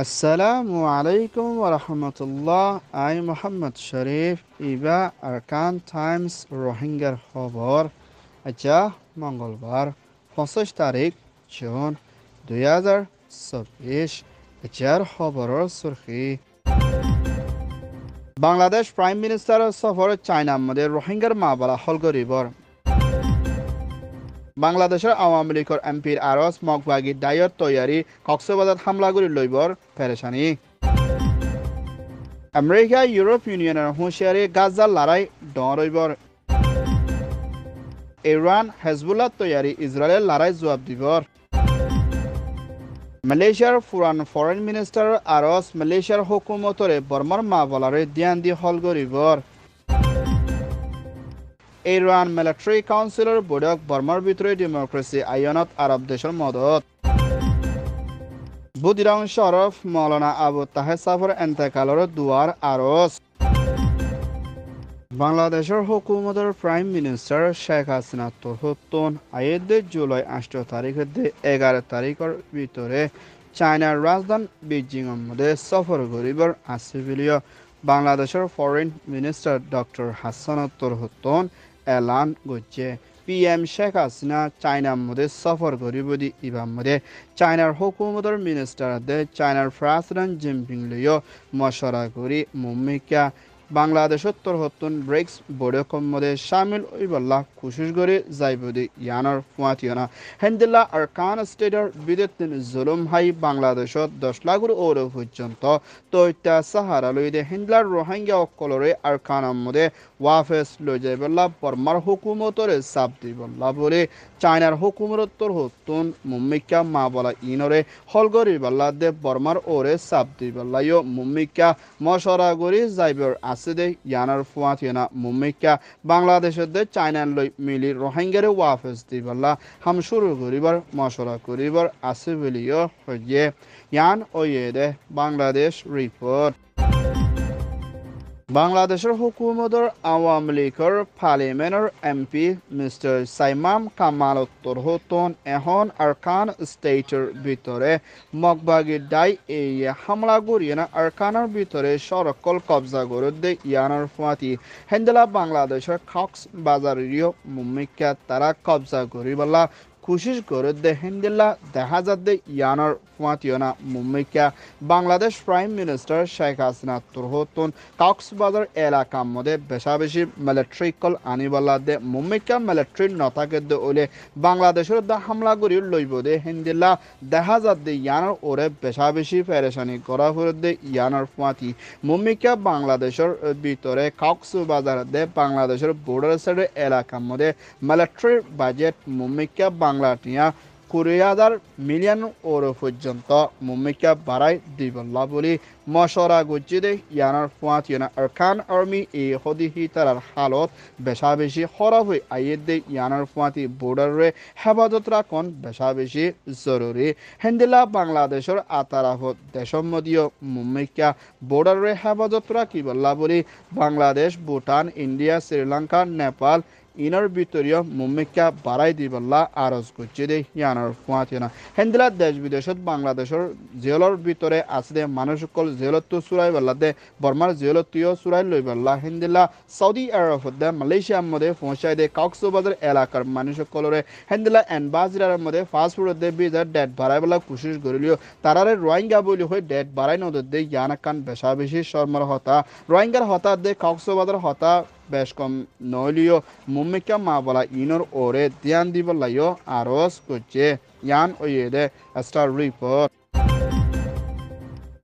আসসালামু আলাইকুম ওয়া রাহমাতুল্লাহ। I Mohammad Sharif Iba Arkan Times রোহিঙ্গার খবর। আচ্ছা, মঙ্গলবার 25 তারিখ জুন 2024। আচ্ছার খবরের সুরখি। বাংলাদেশ প্রাইম মিনিস্টার সফর চায়না মধ্যে রোহিঙ্গার মামলা হল গরিবর। বাংলাদেশের আওয়ামী লীগের এমপির আরস মগবাগী ডায়ত তৈয়ারি কক্সবাজার হামলা করে লইবর পেরেশানি। আমেরিকা ইউরোপ ইউনিয়নের হুঁশিয়ারি গাজার লড়াই ডরইবর। ইরান হেজবুল্লাহ তৈয়ারি ইসরায়েলের লড়াই জবাব দিবর। মালয়েশিয়ার ফরেন মিনিস্টার আরস মালয়েশিয়ার হুকুমতরে বর্মার মামলারে ধ্যান দি হল গরিবর। ইরান মিলিটারি কাউন্সিলর বৈঠক বর্মার ভিতরে ডেমোক্রেসি আইনত আরব দেশের মদত। বুদিরাং শরফ মৌলানা আবু তাহের সাফর এন্তেকালের দুয়ার আরস। বাংলাদেশের হুকুমতের প্রাইম মিনিস্টার শেখ হাসিনা তরহত্তন আয়েদে জুলাই 8 তারিখের 11 তারিখের ভিতরে চায়নার রাজধানী বেজিং মধ্যে সফর করিবার আসিবিলিয় বাংলাদেশের ফরেন মিনিস্টার ডক্টর হাসান তরহত্তন এলান করছে। পিএম শেখ হাসিনা চায়নার মধ্যে সফর করিব দি ইবার মধ্যে চায়নার হুকুমতের মিনিস্টার চায়নার প্রেসিডেন্ট জিনপিং লিও মশরা করি মুম্মিকা বাংলাদেশের তরহত্তন ব্রিক্স বৈঠকের মধ্যে সামিল হইবল্লা কোশিশ করে যাইবদি ইয়ানোর ফুয়াতিয়না হেন্দিল্লা আরকান স্টেটের বিদ্যুৎ জুলুম হাই বাংলাদেশত 10 লাখর ওর পর্যন্ত তৈতা সাহারা লইদে হিন্দলার রোহিঙ্গা অকলরে আরকানের মধ্যে ওয়াফেস লই যাইবল্লা বর্মার হুকুমতরে চাপ দিবল্লা বলে চায়নার হুকুমত তরহত্তন মুম্মিকা মা বলা ইনরে হলগরিবাল্লা দে বর্মার ওরে চাপ দিবল্লা ইয় মুম্মিকা মশরা করি যাইবর দে ইয়ানার ফুয়াতিয়না মুম্মিকা বাংলাদেশের দে চায়নার লই মিলি রোহিঙ্গারে ওয়াফেস দিবল্লা হাম শুরু করিবার মশরা করিবার আছে বলিও হইয়ে ইয়ান ওয়ে দে বাংলাদেশ রিপোর্ট। বাংলাদেশের হুকুমতের আওয়ামী লীগের পার্লিমেন্টের এমপি মিস্টার সাইমাম কামাল তরহত্তন এখন আরকান স্টেটের ভিতরে মগবাগি ডাই এই হামলা করিয়ে না আরকানের ভিতরে সরকল কবজা করে দে ইয়ানোর ফুয়াতি হেন্দেলা বাংলাদেশের কক্স বাজারের মুম্মিকা তারা কবজা করিবলা কোশিশ করে দে হেন্দিল্লা দেখা যাতে ইয়ানোর ফুয়াতিয়না মুম্মিকা বাংলাদেশ প্রাইম মিনিস্টার শেখ হাসিনা তরহত্তন কক্সবাজার এলাকার মধ্যে বেশা বেশি মিলিটারি কল আনিবাল্লা দে মুম্মিকা মিলিটারি নথাকে দে ওলে বাংলাদেশের দা হামলা করি লইব দে হেন্দিল্লা দেখা যাতে ইয়ানোর ওরে বেশা বেশি পেরেশানি করা করে দে ইয়ানোর ফুয়াতি মুম্মিকা বাংলাদেশের ভিতরে কক্সবাজার দে বাংলাদেশের বর্ডার সাইডের এলাকার মধ্যে মিলিটারি বাজেট মুম্মিকা বাংলা টিয়া 20,000 মিলিয়ন ওর পর্যন্ত মুম্মিকা বাড়াই দিবল্লা বলে মশরা গজ্জিদে ইয়ানার ফুয়াতিয়না আরকান আর্মি এই হদিহি তারার হালত বেশা বেশি খরাব হয়ে আইয়ের দে ইয়ানার ফুয়াতি বর্ডারে হেফাজত রাখন বেশা বেশি জরুরি হেন্দিলা বাংলাদেশের আতারাফত দেশমদীয় মুম্মিকা বর্ডারে হেফাজত রাখিবল্লা বলে বাংলাদেশ ভুটান ইন্ডিয়া শ্রীলঙ্কা নেপাল ইনার ভিতরীয় মুম্মিকা বাড়াই দিবল্লা আরজ করছে দে ইয়ানোর ফুয়াতিয়না হেন্দিলা দেশ বিদেশত বাংলাদেশের জেলের ভিতরে আছে মানুষ সকল জেলত চুরাই বেলা দে বর্মার জেলতীয় চুরাই লই বেলা হেন্দিলা সৌদি আরবত দে মালয়েশিয়ার মধ্যে পৌঁছাই দে কক্সবাজার এলাকার মানুষ সকলরে হেন্দিলা এনবাজিরার মধ্যে ফাস্টফুড দে বিজার ডেট বাড়াই বেলা কোশিশ করিলিও তারারে রোহিঙ্গা বলি হয়ে ডেট বাড়াই নদী দে ইয়ানাকান বেশা বেশি শর্মার হতা রোহিঙ্গার হতা দে কক্সবাজার হতা বেশ কম নইলিও মুম্মিকা মা বলা ইনর ওরে ধ্যান দিবলাইও আরজ করছে ইয়ান ওয়েদে স্টার রিপোর্ট।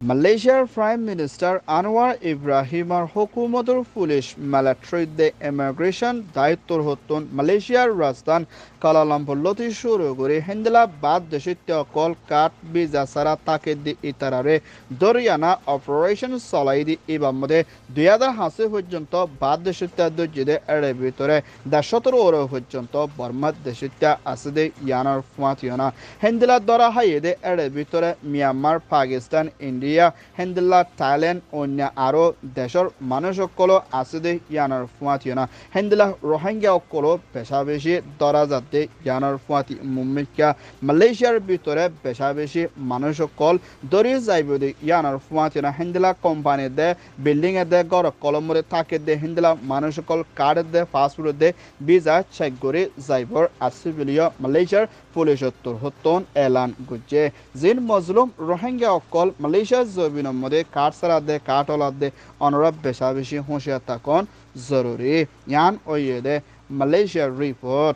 মালয়েশিয়ার প্রাইম মিনিস্টার আনোয়ার ইব্রাহিমের হুকুমতের পুলিশ মিলিটারিতে ইমিগ্রেশন দায়িত্বর হতন মালয়েশিয়ার রাজধানী কালালামপুর লতি শুরু করে হেন্দিলা বাদ দেশিত্য কল কাট বিজা সারা তাকে দি ইতারারে দরিয়ানা অপারেশন চলাই দি এবার মধ্যে 2000 পর্যন্ত বাদ দেশিত্য দর্জিদে এর ভিতরে 17 ওর পর্যন্ত বর্মার দেশিত্য আছে দে ইয়ানোর ফুয়াতিয়না হেন্দিলা ধরা হাইয়ে দে এর ভিতরে মিয়ানমার পাকিস্তান ইন্ডিয়া মালয়েছিয়া হেন্দিল্লা থাইল্যান্ড অন্য আরও দেশের মানুষসকল আছে দে ইয়ানোর ফুয়াতিয়না হেন্দিল্লা রোহিঙ্গা সকল বেশা বেশি দরা যাতে ইয়ানোর ফুয়াতি মুম্মিকা মালয়েশিয়ার ভিতরে বেশা বেশি মানুষসকল দরি যাইব দে ইয়ানোর ফুয়াতিয়না হেন্দিল্লা কোম্পানি দে বিল্ডিং এ দে গড় কলমরে থাকে দে হেন্দিল্লা মানুষসকল কার্ড দে পাসপোর্ট দে ভিসা চেক করে যাইবর আছে বলিও মালয়েশিয়ার পুলিশের তরহতন এলান গুজে জিন মজলুম রোহিঙ্গা অকল মালয়েশিয়ার জমিনের মধ্যে কাঠ সারা দে কাঠ ওলা দে অনুরব বেশা বেশি হুঁশিয়ার থাকুন জরুরি ইয়ান ওয়ে দে মালয়েশিয়ার রিপোর্ট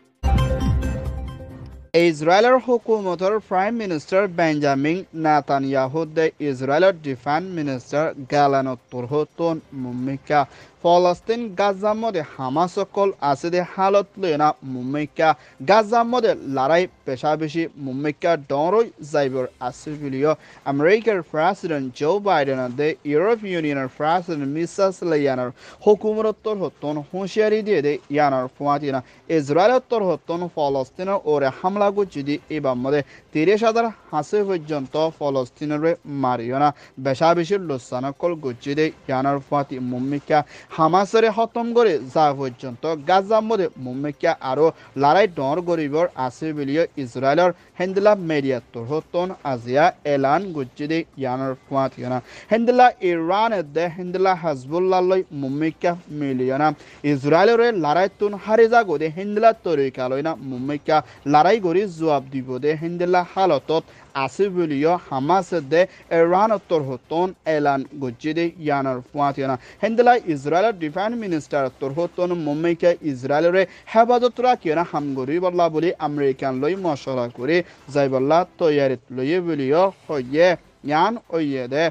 ইসরায়েলের হুকুমতের প্রাইম মিনিস্টার বেঞ্জামিন নেতানিয়াহু দে ইসরায়েলের ডিফেন্স মিনিস্টার গালানত তরহতন মুমিকা ফলস্তিন গাজার মধ্যে হামাস সকল আছে দে হালত লয়না মুম্মিকা গাজার মধ্যে লড়াই পেশা বেশি মুম্মিকা ডরই যাইবর আছে বলিও আমেরিকার প্রেসিডেন্ট জো বাইডেন দে ইউরোপ ইউনিয়নের প্রেসিডেন্ট মিসেস লেয়ানার হুকুমতর হতন হুঁশিয়ারি দিয়ে দে ইয়ানার ফুয়াতিনা ইসরায়েলের তর হতন ফলস্তিনের ওরে হামলা গুছি দি এবার মধ্যে 30,000 হাসে পর্যন্ত ফলস্তিনের মারিও না বেশা বেশি লোসানকল গুছি দে ইয়ানার ফুয়াতি মুম্মিকা হামাসরে খতম করে যা পর্যন্ত গাজার মধ্যে মুম্মিকা আরও লড়াই ডর গরিবর আছে বলিও ইসরায়েলের হেন্দিলা মিডিয়া তরহতন আজিয়া এলান গুজি দে ইয়ানোর ফুয়াতিয়না হেন্দিলা ইরান দে হেন্দিলা হাজবুল্লাহ লই মুম্মিকা মিলিয়না ইসরায়েলের লড়াই তুন হারে যাগো দে হেন্দিলা তরিকা লই না মুম্মিকা লড়াই গরি জবাব দিব দে হেন্দিলা হালতত আছে বলিও হামাস দে ইরান তরহতন এলান গুজি দে ইয়ানোর ফুয়াতিয়না হেন্দিলা ইসরায়েলের ডিফেন্স মিনিস্টার তরহতন মুম্মিকা ইসরায়েলের হেফাজত রাখিও না হামগরি বল্লা বলি আমেরিকান লই মশলা করে যাইবল্লা তৈয়ারিত লইয়ে বলিও হইয়ে ইয়ান ওইয়ে দে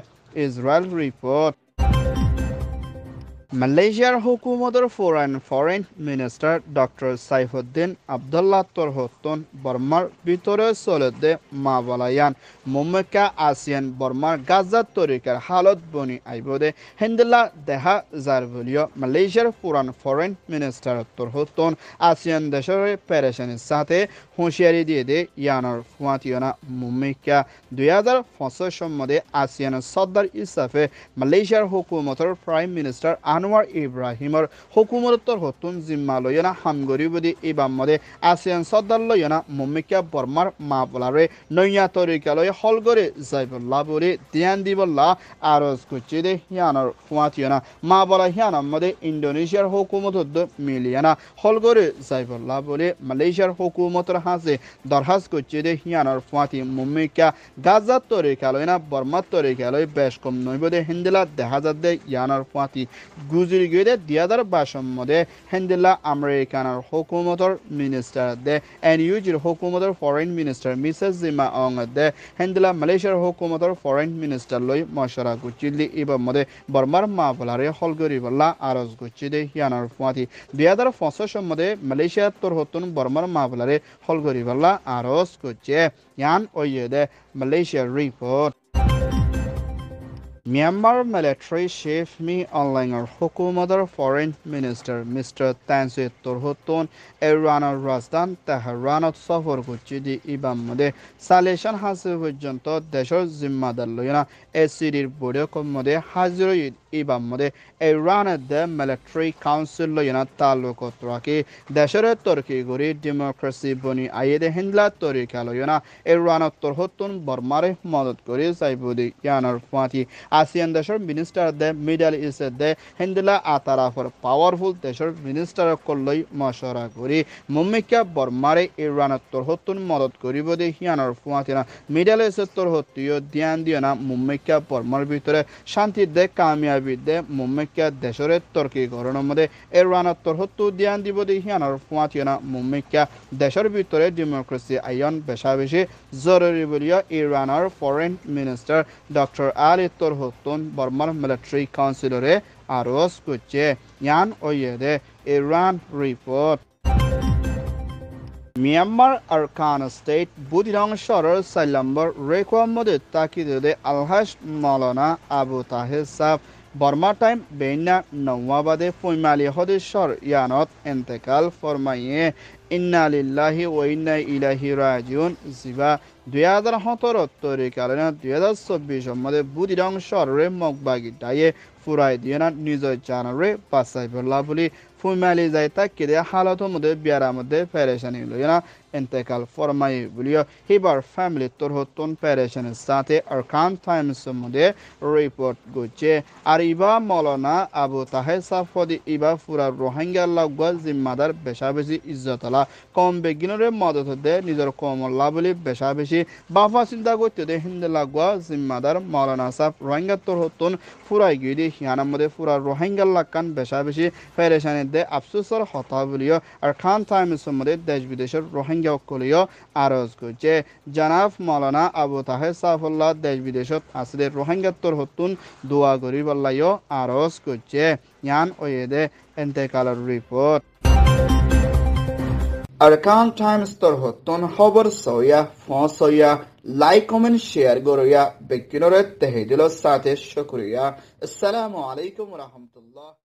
ইসরায়েল রিপোর্ট মালয়েশিয়ার হুকুমতের foreign minister doctor Saifuddin Abdullah তরহতন বর্মার ভিতরে চলতে মা বলায়ান মুম্মিকা আসিয়ান বর্মার গাজার তরিকার হালত বনি আইবদে হেন্দিল্লা দেহা যার বলিও মালয়েশিয়ার ফরেন মিনিস্টার তরহতন আসিয়ান দেশের পেরেশানির সাথে হুঁশিয়ারি দিয়ে দে ইয়ানোর ফুয়াতিয়না মুম্মিকা 2025 সম্বন্ধে আসিয়ানের সর্দার ইসাফে মালয়েশিয়ার হুকুমতের প্রাইম মিনিস্টার আনোয়ার ইব্রাহিমর হুকুমতর হতুন জিম্মা লয়না হামগরিবদি ইবাম মদে আসিয়ান সর্দার লয়না মুম্মিকা বর্মার মা বলারে নইয়া তরিকা লয় হলগরে যাইবল্লা বলে ধ্যান দিবল্লা আরজ করছে দে হিয়ানোর ফুয়াতিয়না মা বলা হিয়ানার মদে ইন্দোনেশিয়ার হুকুমত মিলিয়ানা হলগরে যাইবল্লা বলে মালয়েশিয়ার হুকুমতর হাসে দরখাস্ত করছে দে হিয়ানোর ফুয়াতি মুম্মিকা গাজার তরিকা লয়না বর্মার তরিকা লয় বেশ কম নইবদে হিন্দিলা দেখা যাচ্ছে ইয়ানোর ফুয়াতি গুজরি গিয়ে 2022 মধ্যে হেন্দিল্লা আমেরিকানের হুকুমতর মিনিস্টার দে এনইউজির হুকুমতর ফরেন মিনিস্টার মিসেস জিমা অং দে হেন্দিল্লা মালয়েশিয়ার হুকুমতর ফরেন মিনিস্টার লই মশরা গুচিলি এবার মধ্যে বর্মার মা বলারে হলগরি বল্লা আরজ গুচি দে হিয়ানোর ফুয়াতি 2025 মধ্যে মালয়েশিয়ার তোর হতুন বর্মার মা বলারে হলগরি বল্লা আরজ গুচে ইয়ান ওয়ে দে মালয়েশিয়ার report Myanmar military chief Mi Aung hukumatar foreign minister Mr. Tanzit Torhutun Iranor Razdan Tehranot সফর করছে দি ইবাম মধ্যে সালেশন হাসিল পর্যন্ত দেশের জিম্মাদার লইনা এসিডির বৈঠকের মধ্যে হাজির ইবাম মধ্যে ইরানের দে মিলিটারি কাউন্সিল লইনা তালুকত রাখি দেশের তর্কি গড়ি ডেমোক্রেসি বনি আইদে হিন্দলা তরিকা লইনা ইরানত তরহতুন বর্মারে মদত করে সাইবুদি ইয়ানোর ফাতি আসিয়ান দেশের মিনিস্টার দে মিডল ইস্ট দে হিন্দলা আতারাফর পাওয়ারফুল দেশের মিনিস্টার কলই মশরা করি মুম্মিকা বর্মারে ইরানত তরহতুন মদত করিব দে ইয়ানোর ফাতিনা মিডল ইস্ট তরহতিও ধ্যান দিও না মুম্মিকা বর্মার ভিতরে শান্তি দে কামিয়াবি দে মুম্মিকা দেশের তর্কি গরণের মধ্যে ইরানত তরহতু ধ্যান দিব দে ইয়ানোর ফাতিনা মুম্মিকা দেশের ভিতরে ডেমোক্রেসি আইন বেশা বেশি জরুরি বলিয়া ইরানের ফরেন মিনিস্টার ডক্টর আলী তরহতুন বর্মার মিলিটারি কাউন্সিলরে আরজ করছে ইয়ান ওয়ে দে Iran report Myanmar Arakan state বুদিরং শহরের 4 নম্বর রেকোয়ার মধ্যে তাকিদে আলহাজ মাওলানা আবু তাহের সাহ বর্মা টাইম বেইনা নওয়াবাদে ফৈমালি হদেশ্বর ইয়ানত এন্তেকাল ফরমাইয়ে ইন্না লিল্লাহি ওয়া ইন্না ইলাইহি রাজিউন জিবা 2017 তরিকালে 2024 মধ্যে বুদিরং শহরে মগবাগি ডায়ে ফুরাই দিয়ে না নিজের জানারে বাসাই বললা বলি ফুইমালি যাই তাকিদে হালত মধ্যে বিয়ার মধ্যে পেরেশানি লই না এন্তেকাল ফরমাই বলিও হিবার ফ্যামিলি তোর হতন পেরেশানের সাথে আরকান টাইমস মধ্যে রিপোর্ট করছে আর ইবা মৌলানা আবু তাহের সাফদি ইবা ফুরা রোহিঙ্গা লাগা জিম্মাদার বেশা বেশি ইজ্জতলা কম বেগিনরে মদত দে নিজের কমল্লা বলি বেশা বেশি বাফা চিন্তা করতে দে হিন্দে লাগা জিম্মাদার মৌলানা সাফ রোহিঙ্গা তোর হতন ফুরাই গিয়ে দি হিয়ানার মধ্যে ফুরা রোহিঙ্গা লাগান বেশা বেশি পেরেশানি দে আফসোসর হতা বলিও আর খান টাইমস মধ্যে দেশ বিদেশের রোহিঙ্গা অকলিও আরজ করছে জানাব মৌলানা আবু তাহের সাফুল্লাহ দেশ বিদেশত আসলে রোহিঙ্গা তোর হতুন দোয়া করি বললাইও আরজ করছে ইয়ান ওয়েদে এন্তেকালের রিপোর্ট আরকান টাইমস তোর হতুন খবর সইয়া ফসইয়া লাইক কমেন্ট শেয়ার গরইয়া বেকিনরে তেহেদিল সাথে শুকরিয়া আসসালামু আলাইকুম ওয়া রাহমাতুল্লাহ